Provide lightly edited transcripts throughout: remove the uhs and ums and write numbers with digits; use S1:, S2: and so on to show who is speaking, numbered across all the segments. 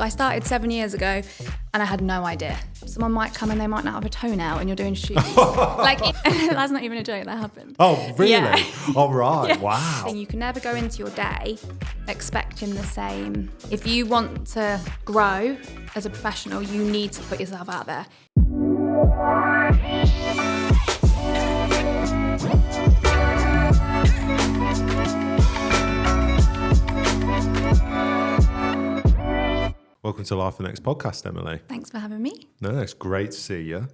S1: I started 7 years ago and I had no idea. Someone might come and they might not have a toenail and you're doing shoes. That's not even a joke, that happened.
S2: Oh, really?
S1: Yeah.
S2: All right,
S1: Yeah.
S2: wow.
S1: And you can never go into your day expecting the same. If you want to grow as a professional, you need to put yourself out there.
S2: Welcome to Life the Next podcast, Emily.
S1: Thanks for having me.
S2: No, it's great to see you.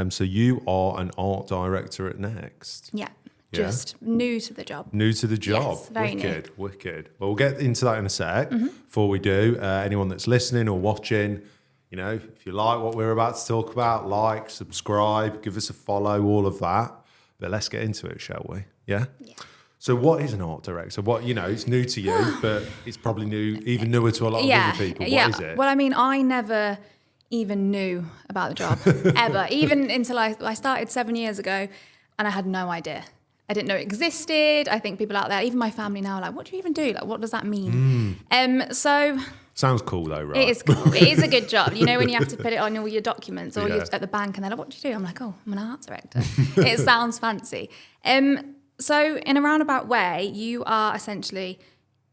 S2: So you are an art director at Next.
S1: Yeah, just new to the job.
S2: New to the job.
S1: Yes, very
S2: Wicked. Well, we'll get into that in a sec. Before we do, anyone that's listening or watching, you know, if you like what we're about to talk about, like, subscribe, give us a follow, all of that. But let's get into it, shall we? Yeah?
S1: Yeah.
S2: So what is an art director? What, you know, it's new to you, but it's probably even newer to a lot of other people. What is it?
S1: Well, I mean, I never even knew about the job, ever. Even until I started 7 years ago and I had no idea. I didn't know it existed. I think people out there, even my family now, are like, what do you even do? Like, what does that mean? So...
S2: Sounds cool though, right?
S1: It is cool. It is a good job. You know, when you have to put it on all your documents or you're at the bank and they're like, what do you do? I'm like, oh, I'm an art director. It sounds fancy. So in a roundabout way, you are essentially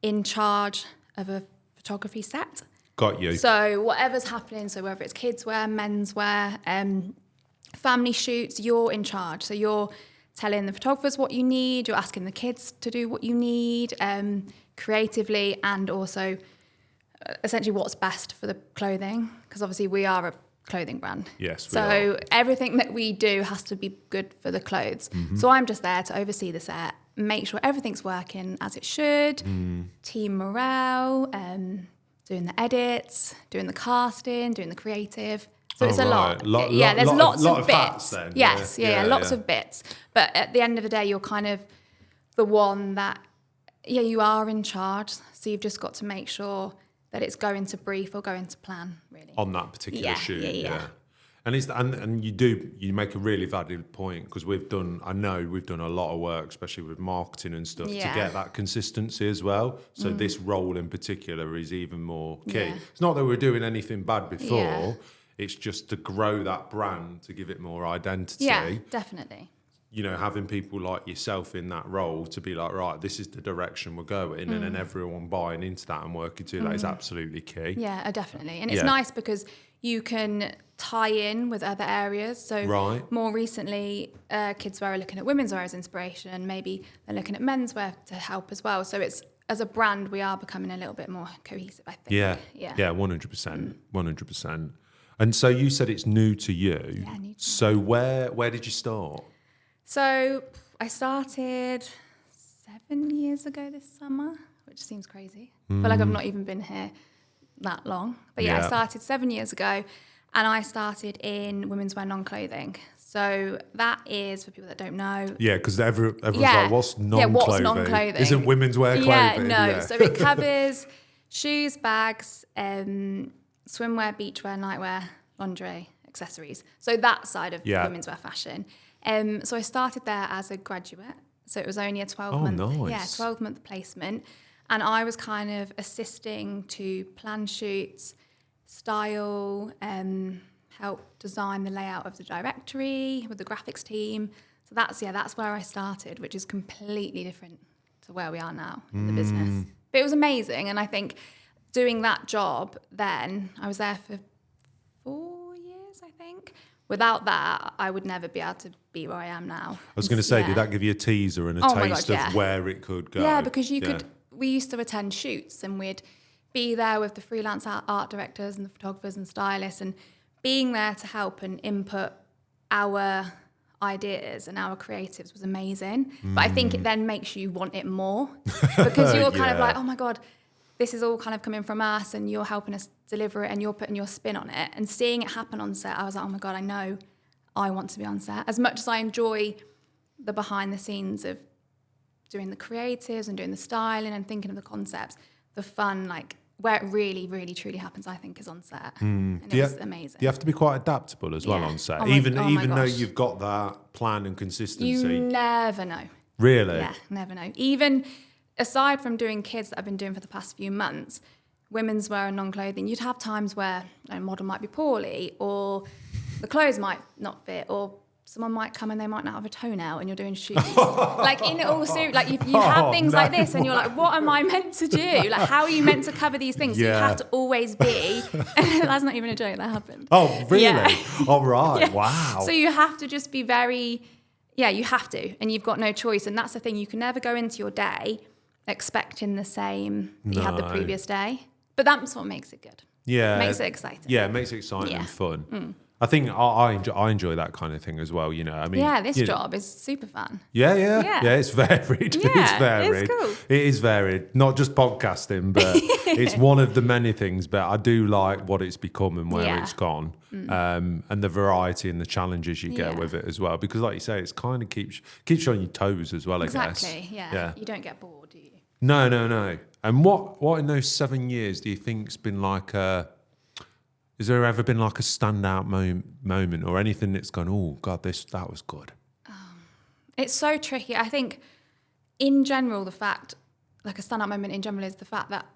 S1: in charge of a photography set.
S2: Got you.
S1: So whatever's happening, so whether it's kids wear, men's wear, family shoots, you're in charge. So you're telling the photographers what you need, you're asking the kids to do what you need, creatively, and also essentially what's best for the clothing, because obviously we are a clothing brand.
S2: Yes, we
S1: so
S2: are.
S1: Everything that we do has to be good for the clothes. So I'm just there to oversee the set, make sure everything's working as it should, team morale, doing the edits, doing the casting, doing the creative. So it's a lot. There's lots of bits.
S2: Hats, then.
S1: Yes, lots of bits. But at the end of the day, you're kind of the one that, you are in charge. So you've just got to make sure that it's going to brief or going to plan, really.
S2: On that particular shoot,
S1: yeah.
S2: And you make a really valid point, because I know we've done a lot of work, especially with marketing and stuff, to get that consistency as well. So this role in particular is even more key.
S1: Yeah.
S2: It's not that we're doing anything bad before, it's just to grow that brand, to give it more identity.
S1: Yeah, definitely.
S2: You know, having people like yourself in that role to be like, right, this is the direction we're going, and then everyone buying into that and working to that is absolutely key.
S1: Yeah, definitely. And it's nice because you can tie in with other areas. So more recently, kids wear are looking at women's wear as inspiration. Maybe they're looking at men's wear to help as well. So it's, as a brand, we are becoming a little bit more cohesive, I think.
S2: Yeah, 100%, 100%. And so you said it's new to you.
S1: Yeah, new to me.
S2: So where did you start?
S1: So I started 7 years ago this summer, which seems crazy. I feel like I've not even been here that long. But I started 7 years ago, and I started in women's wear non-clothing. So that is, for people that don't know... Yeah,
S2: because everyone's like, what's non-clothing?
S1: What's non-clothing?
S2: Isn't women's wear clothing?
S1: No. So it covers shoes, bags, swimwear, beachwear, nightwear, lingerie, accessories. So that side of women's wear fashion. So I started there as a graduate. So it was only a 12-month placement. And I was kind of assisting to plan shoots, style, help design the layout of the directory with the graphics team. So that's where I started, which is completely different to where we are now in the business. But it was amazing. And I think doing that job then, I was there for 4 years, I think. Without that, I would never be able to be where I am now.
S2: I was going to say, did that give you a teaser and a taste of where it could go?
S1: Yeah, because we used to attend shoots and we'd be there with the freelance art directors and the photographers and stylists, and being there to help and input our ideas and our creatives was amazing. But I think it then makes you want it more, because you're kind of like, oh my God, this is all kind of coming from us and you're helping us deliver it and you're putting your spin on it. And seeing it happen on set, I was like, oh my God, I know I want to be on set. As much as I enjoy the behind the scenes of doing the creatives and doing the styling and thinking of the concepts, the fun, like where it really, really, truly happens, I think, is on set. And it's amazing.
S2: You have to be quite adaptable as well on set, even though you've got that plan and consistency.
S1: You never know.
S2: Really?
S1: Yeah, never know. Even aside from doing kids that I've been doing for the past few months, women's wear and non-clothing, you'd have times where a model might be poorly, or the clothes might not fit, or someone might come and they might not have a toenail and you're doing shoots. Like in all serious, like you have things like this and you're like, what am I meant to do? Like, how are you meant to cover these things? So you have to always be, that's not even a joke, that happened.
S2: Oh, really?
S1: Yeah.
S2: All right.
S1: Yeah.
S2: Wow.
S1: So you have to just be very, you have to, and you've got no choice. And that's the thing, you can never go into your day expecting the same that you had the previous day. But that's what makes it good.
S2: Yeah.
S1: Makes it exciting.
S2: Yeah, it makes it exciting and fun. I think I enjoy that kind of thing as well, you know. I mean,
S1: yeah, this job is super fun.
S2: Yeah, it's varied.
S1: Yeah,
S2: it's varied.
S1: It's cool.
S2: It is varied. Not just podcasting, but it's one of the many things. But I do like what it's become and where it's gone, and the variety and the challenges you get with it as well. Because, like you say, it's kind of keeps you on your toes as well. I guess.
S1: Exactly. Yeah. You don't get bored, do you?
S2: No. And what in those 7 years do you think's been like a? Has there ever been like a standout moment or anything that's gone, oh, God, that was good?
S1: It's so tricky. I think in general, the fact, like a standout moment in general is the fact that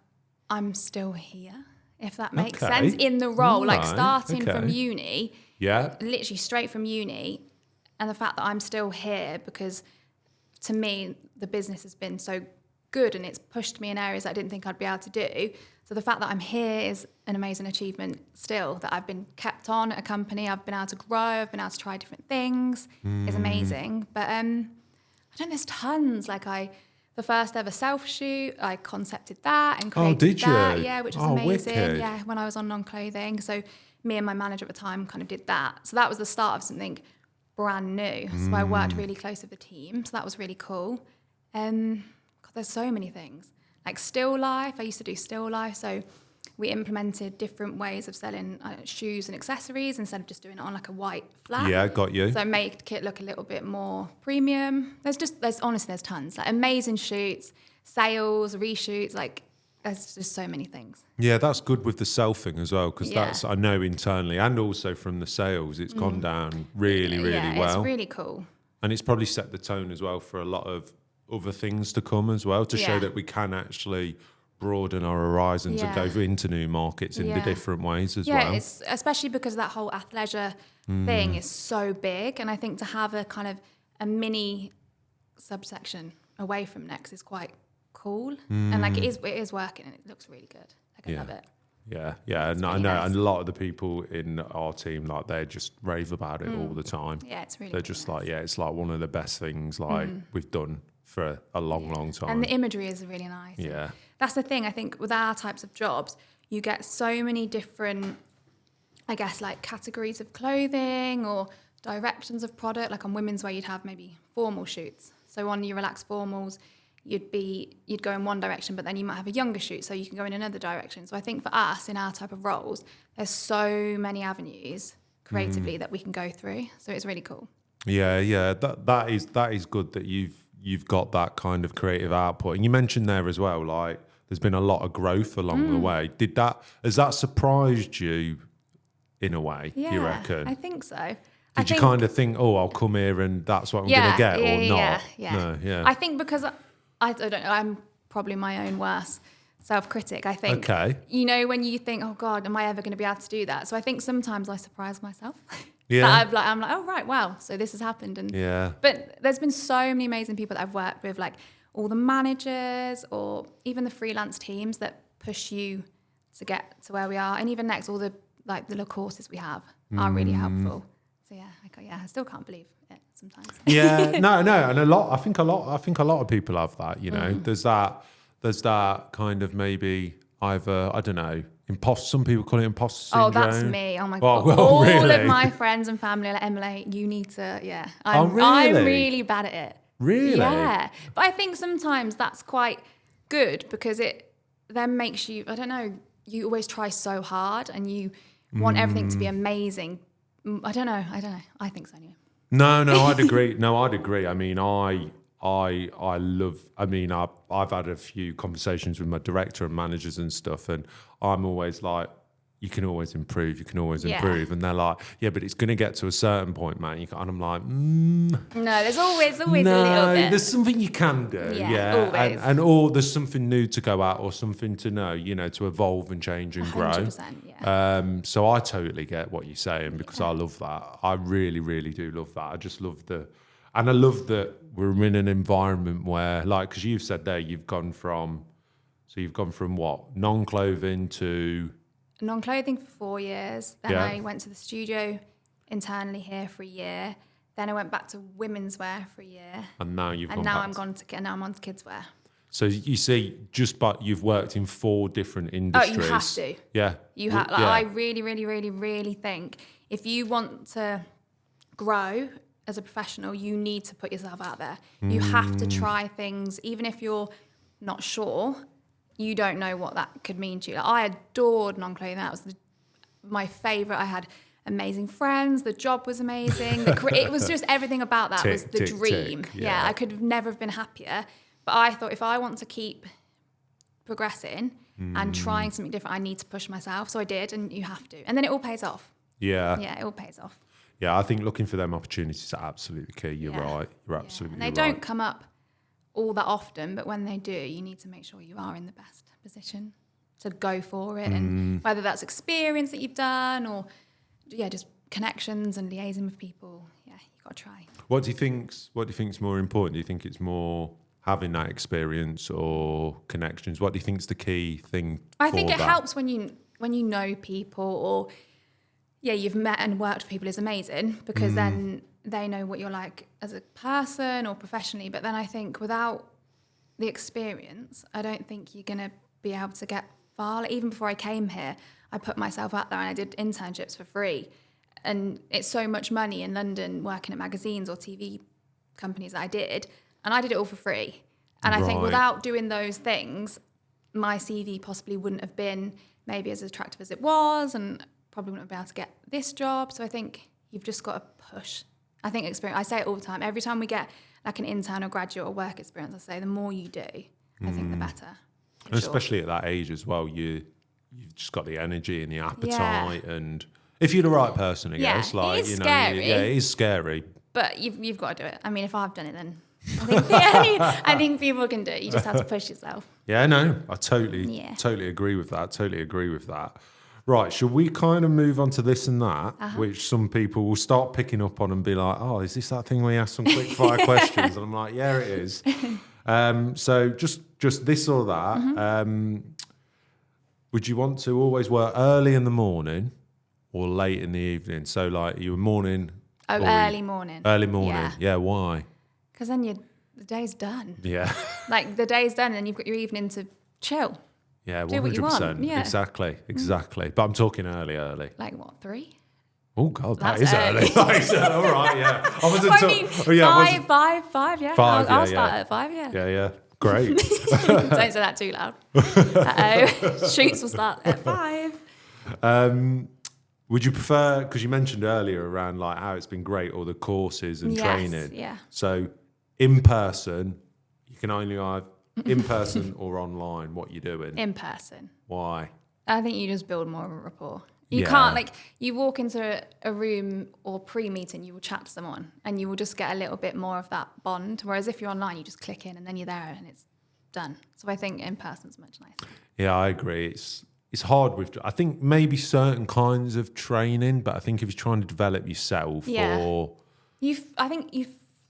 S1: I'm still here, if that makes sense, in the role. Like starting from uni, literally straight from uni, and the fact that I'm still here because to me, the business has been so good and it's pushed me in areas I didn't think I'd be able to do. So the fact that I'm here is an amazing achievement still, that I've been kept on at a company, I've been able to grow, I've been able to try different things, is amazing. But I don't know, there's tons. Like the first ever self-shoot, I concepted that and created that. Yeah, which was amazing.
S2: Wicked.
S1: Yeah, when I was on non-clothing. So me and my manager at the time kind of did that. So that was the start of something brand new. So I worked really close with the team. So that was really cool. God, there's so many things. Like still life, I used to do still life. So we implemented different ways of selling shoes and accessories instead of just doing it on like a white flat.
S2: Yeah, got you.
S1: So make the kit look a little bit more premium. There's honestly, there's tons. Like amazing shoots, sales, reshoots, like there's just so many things.
S2: Yeah, that's good with the selfing as well, because that's, I know internally and also from the sales, it's gone down really well.
S1: It's really cool.
S2: And it's probably set the tone as well for a lot of other things to come as well, to show that we can actually broaden our horizons and go into new markets in the different ways as well. Yeah,
S1: it's especially because that whole athleisure thing is so big, and I think to have a kind of a mini subsection away from Next is quite cool, and like it is working and it looks really good. Like I love it.
S2: Yeah, and I know, and a lot of the people in our team, like they just rave about it all the time.
S1: Yeah, it's really.
S2: They're just nice. Like, it's like one of the best things like we've done for a long time.
S1: And the imagery is really nice.
S2: Yeah.
S1: That's the thing, I think, with our types of jobs, you get so many different, I guess, like categories of clothing or directions of product. Like on women's wear, you'd have maybe formal shoots. So on your relaxed formals, you'd go in one direction, but then you might have a younger shoot, so you can go in another direction. So I think for us, in our type of roles, there's so many avenues creatively that we can go through. So it's really cool.
S2: Yeah. That is good that you've got that kind of creative output. And you mentioned there as well, like there's been a lot of growth along the way. Has that surprised you in a way, you reckon?
S1: I think so.
S2: Did you kind of think, oh, I'll come here and that's what I'm going to get, or not?
S1: No, I think because I don't know, I'm probably my own worst self-critic. I think, when you think, oh God, am I ever going to be able to do that? So I think sometimes I surprise myself. I'm like, oh right, wow, so this has happened. But there's been so many amazing people that I've worked with, like all the managers or even the freelance teams that push you to get to where we are. And even Next, all the little courses we have are really helpful. So I still can't believe it sometimes.
S2: No, and I think a lot of people have that, you know. There's that kind of maybe either, I don't know, some people call it imposter syndrome.
S1: Oh, that's me. Oh my God. All of my friends and family are like, Emily, you need to, I'm really bad at it.
S2: Really?
S1: Yeah. But I think sometimes that's quite good because it then makes you, I don't know, you always try so hard and you want everything to be amazing. I don't know. I think so, anyway.
S2: No, I'd agree. I mean, I love, I've had a few conversations with my director and managers and stuff, and I'm always like, you can always improve. You can always
S1: Yeah.
S2: improve. And they're like, yeah, but it's going to get to a certain point, man. And I'm like,
S1: No, there's always a little
S2: no,
S1: bit.
S2: there's something you can do.
S1: Yeah, always.
S2: And or there's something new to go at or something to know, to evolve and change and
S1: 100%,
S2: grow.
S1: yeah.
S2: So I totally get what you're saying because I love that. I really, really do love that. I just love I love that we're in an environment where, like, because you've said there, you've gone from what? Non-clothing to...
S1: Non-clothing for 4 years. Then I went to the studio internally here for a year. Then I went back to women's wear for a year.
S2: And now
S1: now I'm on to kids wear.
S2: So you see, you've worked in 4 different industries.
S1: Oh, you have to.
S2: Yeah.
S1: You have.
S2: Yeah.
S1: I really, really, really, really think if you want to grow as a professional, you need to put yourself out there. You have to try things, even if you're not sure. You don't know what that could mean to you. Like, I adored non-clothing. That was my favourite. I had amazing friends. The job was amazing. It was just everything about that was the dream. Yeah, I could have never have been happier. But I thought if I want to keep progressing and trying something different, I need to push myself. So I did, and you have to. And then it all pays off.
S2: Yeah.
S1: Yeah, it all pays off.
S2: Yeah, I think looking for them opportunities is absolutely key. You're right. You're absolutely right.
S1: They don't come up all that often, but when they do, you need to make sure you are in the best position to go for it. And whether that's experience that you've done or just connections and liaising with people, you've got to try.
S2: What do you think's more important? Do you think it's more having that experience or connections? What do you think's the key thing?
S1: I think it helps when you know people or you've met and worked with people is amazing because then they know what you're like as a person or professionally. But then I think without the experience, I don't think you're going to be able to get far. Like, even before I came here, I put myself out there and I did internships for free. And it's so much money in London working at magazines or TV companies that I did. And I did it all for free. And I think without doing those things, my CV possibly wouldn't have been maybe as attractive as it was and probably wouldn't have been able to get this job. So I think you've just got to push. I think experience, I say it all the time. Every time we get like an intern or graduate or work experience, I say the more you do, I think the better.
S2: And especially at that age as well, you've just got the energy and the appetite. And if you're the right person, I guess. Like,
S1: it is scary.
S2: It is scary.
S1: But you've got to do it. I mean, if I've done it, then I think people can do it. You just have to push yourself.
S2: Yeah, no, I totally agree with that. Totally agree with that. Right, should we kind of move on to this and that, which some people will start picking up on and be like, oh, is this that thing where you ask some quick fire questions? And I'm like, yeah, it is. So just this or that. Would you want to always work early in the morning or late in the evening? So like you were morning.
S1: Early morning.
S2: Early morning. Yeah, why?
S1: Because then the day's done.
S2: Yeah.
S1: Like the day's done and then you've got your evening to chill.
S2: Yeah, 100%.
S1: Do what you want. Yeah.
S2: Exactly. But I'm talking early.
S1: Like what, 3?
S2: Oh God, that is early. That is early. All right, yeah. I wasn't.
S1: Five. Yeah.
S2: 5.
S1: I'll start at 5. Yeah.
S2: Yeah. Great.
S1: Don't say that too loud. Shoots will start at 5.
S2: Would you prefer? Because you mentioned earlier around like how it's been great, all the courses and training.
S1: Yeah.
S2: So in person, you can only either in person or online. What you're doing?
S1: In person.
S2: Why?
S1: I think you just build more of a rapport. You can't, like, you walk into a room or pre-meeting, you will chat to someone and you will just get a little bit more of that bond. Whereas if you're online, you just click in and then you're there and it's done. So I think in person's much nicer.
S2: Yeah, I agree. It's hard with, I think maybe certain kinds of training, but I think if you're trying to develop yourself or...
S1: I think you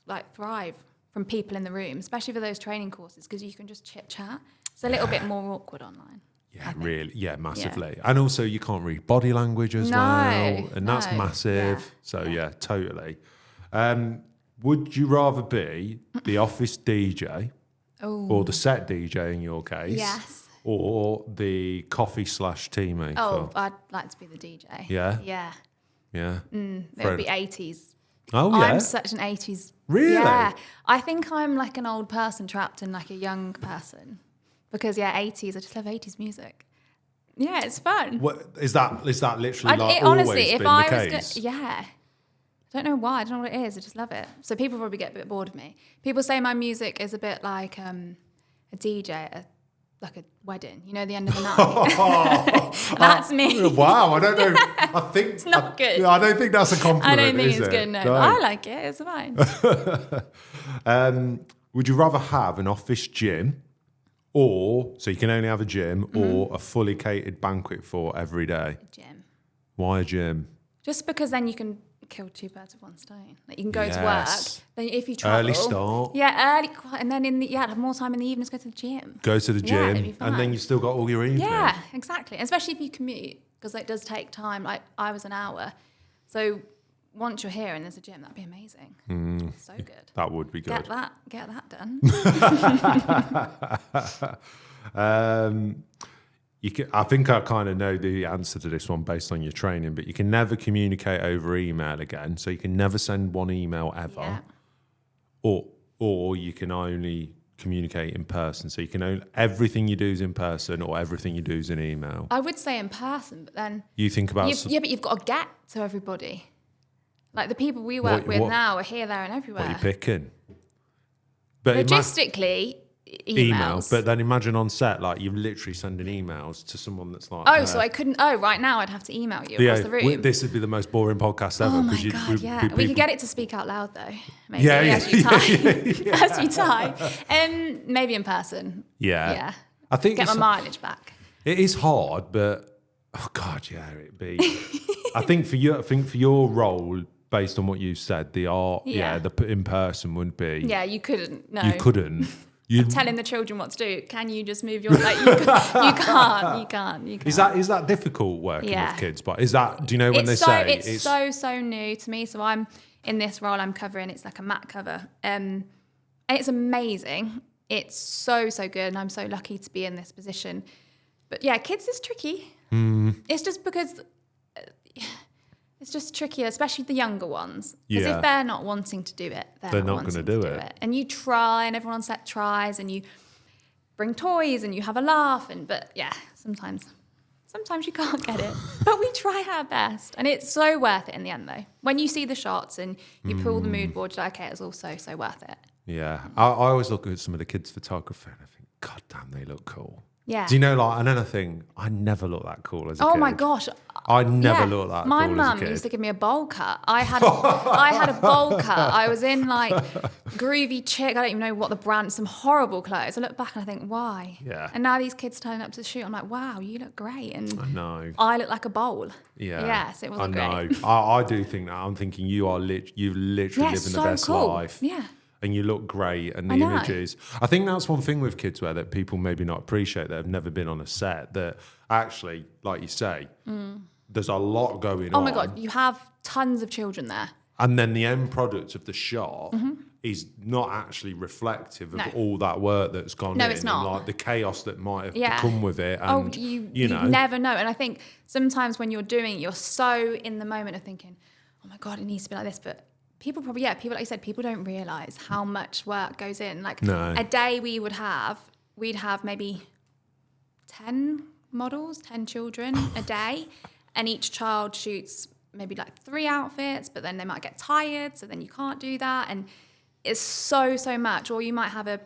S1: like thrive from people in the room, especially for those training courses, because you can just chit chat. It's a little bit more awkward online.
S2: Yeah, really. Yeah, massively. Yeah. And also you can't read body language as well. And that's massive. Yeah. So totally. Would you rather be the office DJ or the set DJ in your case?
S1: Yes.
S2: Or the coffee/tea maker?
S1: Oh, I'd like to be the DJ.
S2: Yeah?
S1: Yeah.
S2: Yeah.
S1: It would be 80s.
S2: Oh, yeah?
S1: I'm such an 80s.
S2: Really?
S1: Yeah. I think I'm like an old person trapped in like a young person. Because 80s, I just love 80s music. Yeah, it's fun.
S2: What is that literally like
S1: honestly,
S2: always
S1: if
S2: been
S1: I
S2: the
S1: was
S2: case?
S1: I don't know why. I don't know what it is. I just love it. So people probably get a bit bored of me. People say my music is a bit like a DJ at a like a wedding, you know, the end of the night. That's me.
S2: Wow, I don't know. I think
S1: it's not good.
S2: I don't think that's a compliment.
S1: I don't think
S2: is
S1: it's
S2: it?
S1: good. No, I like it. It's fine.
S2: Would you rather have an office gym, or so you can only have a gym, or a fully catered banquet for every day?
S1: A gym.
S2: Why a gym?
S1: Just because then you can kill two birds with one stone. Like you can go to work. Then if you travel,
S2: early start.
S1: Yeah, early, and then have more time in the evenings. Go to the gym.
S2: Go to the gym, and then you've still got all your evening.
S1: Yeah, exactly. Especially if you commute, because it does take time. Like I was an hour, so once you're here and there's a gym, that'd be amazing. So good.
S2: That would be good.
S1: Get that done.
S2: I think I kind of know the answer to this one based on your training, but you can never communicate over email again. So you can never send one email ever, or you can only communicate in person. So you can only, everything you do is in person, or everything you do is in email.
S1: I would say in person, but then
S2: you think about
S1: but you've got to get to everybody. Like the people we work with now are here, there, and everywhere.
S2: What are you picking? But
S1: logistically.
S2: Email, but then imagine on set, like you're literally sending emails to someone that's like,
S1: so I couldn't. Oh, right now I'd have to email you across the room.
S2: This would be the most boring podcast ever.
S1: Oh my God, we could get it to speak out loud though. Maybe as you type. Maybe in person.
S2: Yeah. I think
S1: get my mileage back.
S2: It is hard, but oh God, it'd be. I think for your role, based on what you said, the art, the in person would be.
S1: Yeah, you couldn't. No,
S2: you couldn't.
S1: I'm telling the children what to do. Can you just move your like? You can't. Is
S2: that difficult working with kids? But is that? Do you know when it's
S1: it's so new to me? So I'm in this role. I'm covering. It's like a mat cover, and it's amazing. It's so good, and I'm so lucky to be in this position. But yeah, kids is tricky. It's just because. It's just trickier, especially the younger ones. Because if they're not wanting to do it, they're not going to do it. And you try, and everyone on set tries, and you bring toys, and you have a laugh. But sometimes you can't get it. But we try our best. And it's so worth it in the end, though. When you see the shots and you pull the mood board, you're like, okay, it's all so worth it.
S2: Yeah. I always look at some of the kids' photography, and I think, God damn, they look cool.
S1: Yeah.
S2: Do you know, like, another thing, I never looked that cool as a kid.
S1: Oh my gosh.
S2: I never looked that
S1: My
S2: cool as a kid.
S1: mum used to give me a bowl cut. I had a bowl cut. I was in like groovy chick. I don't even know what the brand, some horrible clothes. I look back and I think, why?
S2: Yeah.
S1: And now these kids turning up to the shoot, I'm like, wow, you look great. And
S2: I know.
S1: I look like a bowl.
S2: Yeah.
S1: Yes, it wasn't great.
S2: I know. I do think that. I'm thinking you literally living the best life.
S1: Yeah.
S2: And you look great, and the images. I think that's one thing with kids that people maybe not appreciate, that have never been on a set, that actually, like you say, there's a lot going on.
S1: Oh my God, you have tons of children there.
S2: And then the end product of the shot is not actually reflective of all that work that's gone in.
S1: No, it's not.
S2: And like the chaos that might have come with it. And,
S1: you
S2: know.
S1: never know. And I think sometimes when you're doing it, you're so in the moment of thinking, oh my God, it needs to be like this. But people like you said, people don't realise how much work goes in. Like a day we'd have maybe 10 models, 10 children a day, and each child shoots maybe like 3 outfits, but then they might get tired, so then you can't do that. And it's so much. Or you might have a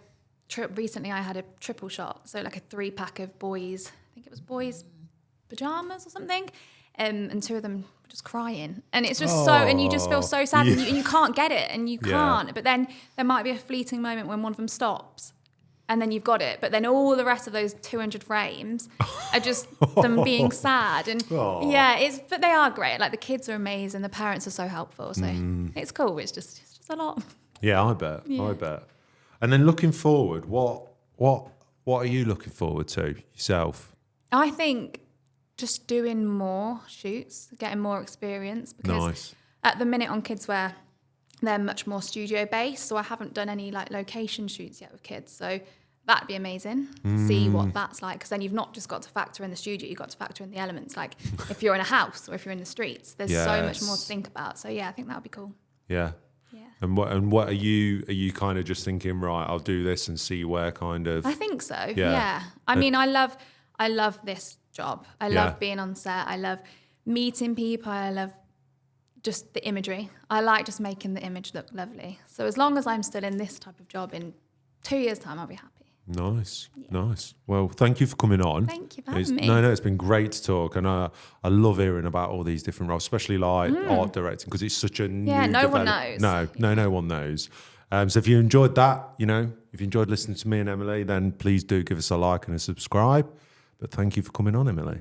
S1: trip. Recently I had a triple shot, so like a 3-pack of boys, I think it was boys' pyjamas or something, and 2 of them just crying, and it's just and you just feel so sad, and you can't get it, and you can't. But then there might be a fleeting moment when one of them stops, and then you've got it. But then all the rest of those 200 frames are just them being sad, and but they are great. Like the kids are amazing, the parents are so helpful, so it's cool. It's just a lot.
S2: Yeah, I bet. And then looking forward, what are you looking forward to yourself?
S1: I think just doing more shoots, getting more experience, because at the minute on Kidswear, they're much more studio based. So I haven't done any like location shoots yet with kids. So that'd be amazing. See what that's like. Because then you've not just got to factor in the studio, you've got to factor in the elements. Like if you're in a house or if you're in the streets, there's so much more to think about. So yeah, I think that would be cool.
S2: Yeah. And what are you kind of just thinking, right, I'll do this and see where kind of...
S1: I think so, yeah. I mean, I love this job. I love being on set. I love meeting people. I love just the imagery. I like just making the image look lovely. So as long as I'm still in this type of job, in 2 years' time, I'll be happy.
S2: Nice. Well, thank you for coming on.
S1: Thank you for having me.
S2: No, it's been great to talk, and I love hearing about all these different roles, especially like art directing, because it's such a new.
S1: No one knows.
S2: No one knows. So if you enjoyed that, if you enjoyed listening to me and Emily, then please do give us a like and a subscribe. But thank you for coming on, Emily.